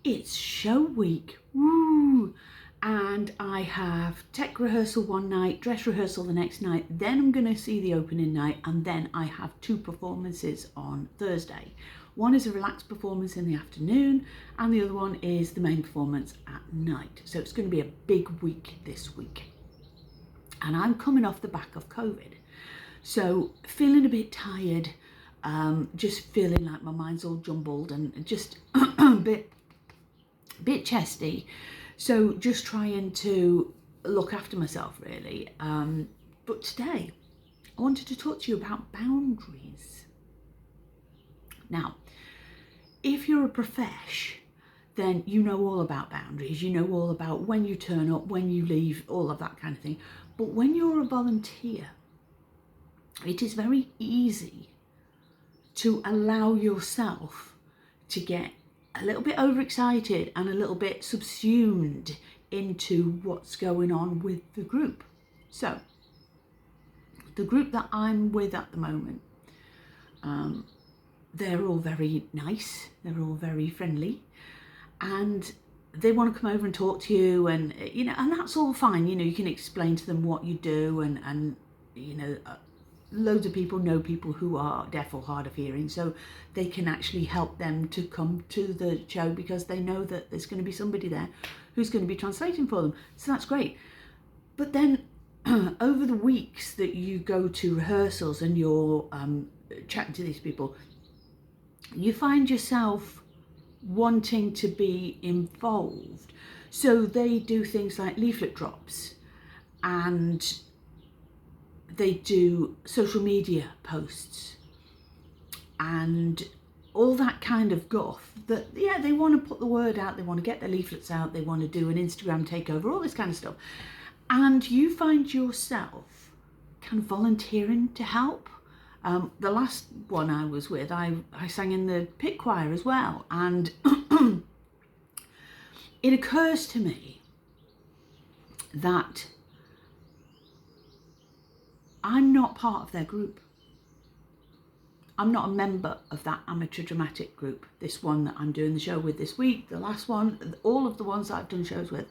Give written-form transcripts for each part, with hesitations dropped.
it's show week, woo! And I have tech rehearsal one night, dress rehearsal the next night, then I'm going to see the opening night, and then I have 2 performances on Thursday. One is a relaxed performance in the afternoon, and the other one is the main performance at night. So it's going to be a big week this week. And I'm coming off the back of COVID. So feeling a bit tired, just feeling like my mind's all jumbled and just a bit chesty. So just trying to look after myself really. But today I wanted to talk to you about boundaries. Now, if you're a profesh, then you know all about boundaries. You know all about when you turn up, when you leave, all of that kind of thing. But when you're a volunteer, it is very easy to allow yourself to get a little bit overexcited and a little bit subsumed into what's going on with the group. So, the group that I'm with at the moment, they're all very nice, they're all very friendly, and they want to come over and talk to you, and and that's all fine. You can explain to them what you do, and loads of people know people who are deaf or hard of hearing, so they can actually help them to come to the show because they know that there's going to be somebody there who's going to be translating for them. So that's great. But then over the weeks that you go to rehearsals and you're chatting to these people, you find yourself wanting to be involved. So they do things like leaflet drops, and they do social media posts and all that kind of guff that, they want to put the word out, they want to get their leaflets out, they want to do an Instagram takeover, all this kind of stuff. And you find yourself kind of volunteering to help. The last one I was with, I sang in the pit choir as well. And it occurs to me that I'm not part of their group. I'm not a member of that amateur dramatic group. This one that I'm doing the show with this week, the last one, all of the ones that I've done shows with,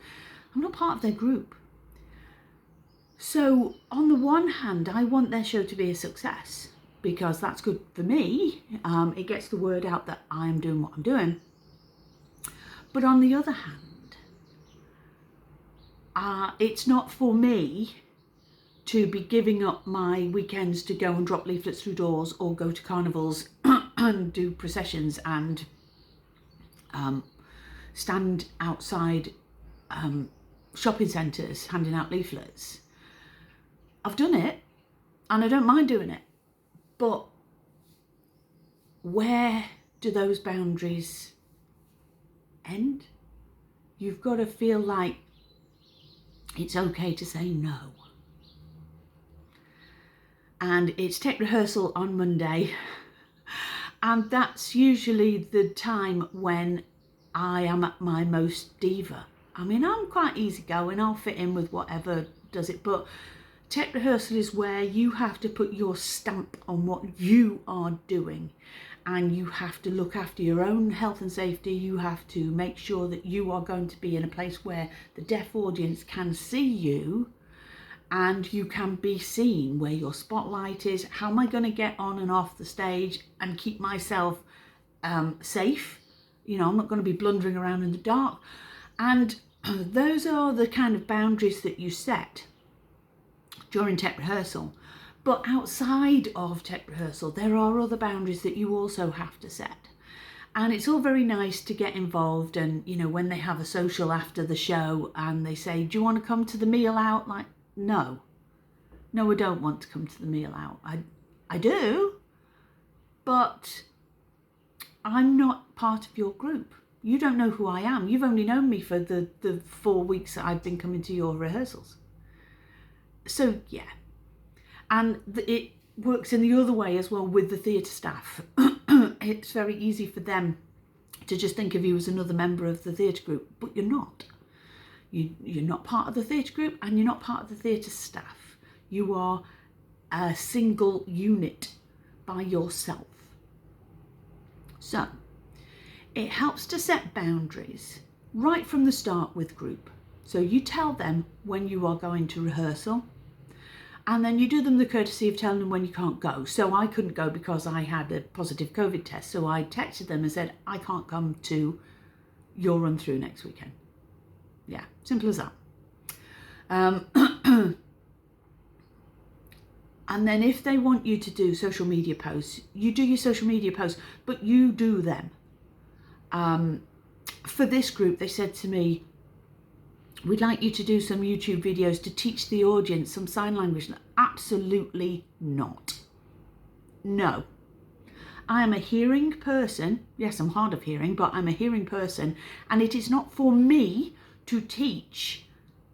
I'm not part of their group. So on the one hand, I want their show to be a success because that's good for me. It gets the word out that I'm doing what I'm doing. But on the other hand, it's not for me to be giving up my weekends to go and drop leaflets through doors or go to carnivals and do processions and stand outside shopping centres handing out leaflets. I've done it and I don't mind doing it, but where do those boundaries end? You've got to feel like it's okay to say no. And it's tech rehearsal on Monday, and that's usually the time when I am at my most diva. I mean, I'm quite easygoing, I'll fit in with whatever does it, but tech rehearsal is where you have to put your stamp on what you are doing, and you have to look after your own health and safety. You have to make sure that you are going to be in a place where the deaf audience can see you and you can be seen, where your spotlight is. How am I going to get on and off the stage and keep myself safe? I'm not going to be blundering around in the dark. And those are the kind of boundaries that you set during tech rehearsal. But outside of tech rehearsal, there are other boundaries that you also have to set. And it's all very nice to get involved, and when they have a social after the show and they say, do you want to come to the meal out? Like, no, I don't want to come to the meal out. I do, but I'm not part of your group. You don't know who I am. You've only known me for the 4 weeks that I've been coming to your rehearsals. So yeah, and it works in the other way as well with the theatre staff. It's very easy for them to just think of you as another member of the theatre group, but you're not. You're not part of the theatre group, and you're not part of the theatre staff. You are a single unit by yourself. So It helps to set boundaries right from the start with group. So you tell them when you are going to rehearsal, and then you do them the courtesy of telling them when you can't go. So I couldn't go because I had a positive COVID test. So I texted them and said, I can't come to your run through next weekend. Yeah, simple as that. And then if they want you to do social media posts, you do your social media posts, but you do them. For this group, they said to me, we'd like you to do some YouTube videos to teach the audience some sign language. Absolutely not. No. I am a hearing person. Yes, I'm hard of hearing, but I'm a hearing person. And it is not for me to teach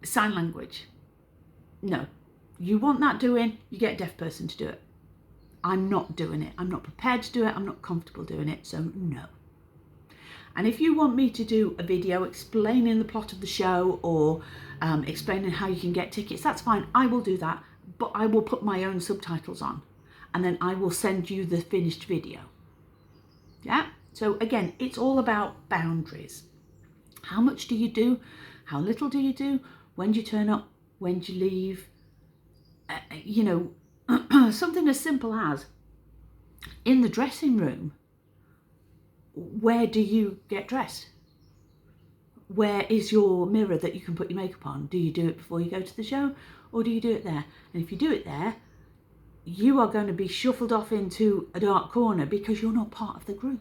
sign language. No. You want that doing, you get a deaf person to do it. I'm not doing it. I'm not prepared to do it. I'm not comfortable doing it. So no. And if you want me to do a video explaining the plot of the show or explaining how you can get tickets, that's fine. I will do that. But I will put my own subtitles on. And then I will send you the finished video. Yeah? So again, it's all about boundaries. How much do you do? How little do you do? When do you turn up? When do you leave? You know, something as simple as in the dressing room, where do you get dressed? Where is your mirror that you can put your makeup on? Do you do it before you go to the show, or do you do it there? And if you do it there, you are going to be shuffled off into a dark corner because you're not part of the group.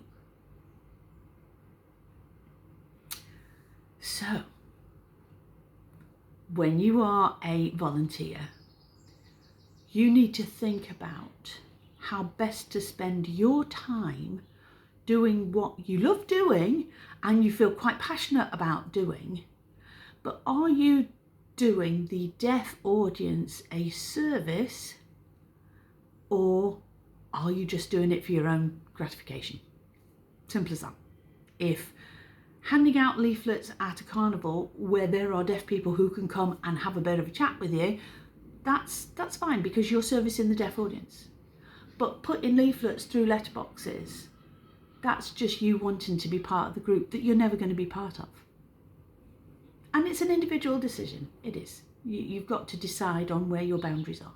So, when you are a volunteer, you need to think about how best to spend your time doing what you love doing and you feel quite passionate about doing, but are you doing the deaf audience a service, or are you just doing it for your own gratification? Simple as that. If handing out leaflets at a carnival where there are deaf people who can come and have a bit of a chat with you, that's fine because you're servicing the deaf audience. But putting leaflets through letterboxes, that's just you wanting to be part of the group that you're never going to be part of. And it's an individual decision. It is. You've got to decide on where your boundaries are.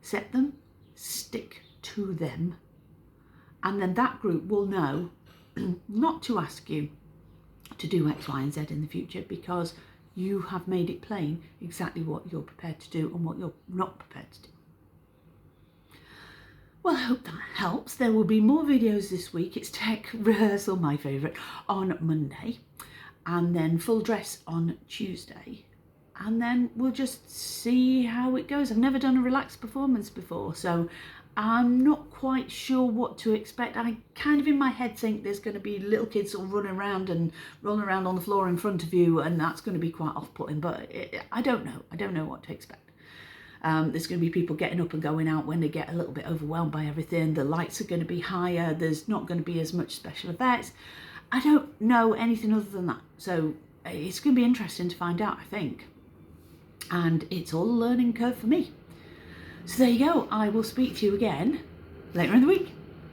Set them, stick to them, and then that group will know not to ask you to do X, Y, and Z in the future because you have made it plain exactly what you're prepared to do and what you're not prepared to do. Well, I hope that helps. There will be more videos this week. It's tech rehearsal, my favourite, on Monday, and then full dress on Tuesday. And then we'll just see how it goes. I've never done a relaxed performance before, so I'm not quite sure what to expect. I kind of in my head think there's going to be little kids all running around and rolling around on the floor in front of you, and that's going to be quite off-putting, but I don't know. I don't know what to expect. There's going to be people getting up and going out when they get a little bit overwhelmed by everything. The lights are going to be higher. There's not going to be as much special effects. I don't know anything other than that. So it's going to be interesting to find out, I think. And it's all a learning curve for me. So there you go. I will speak to you again later in the week.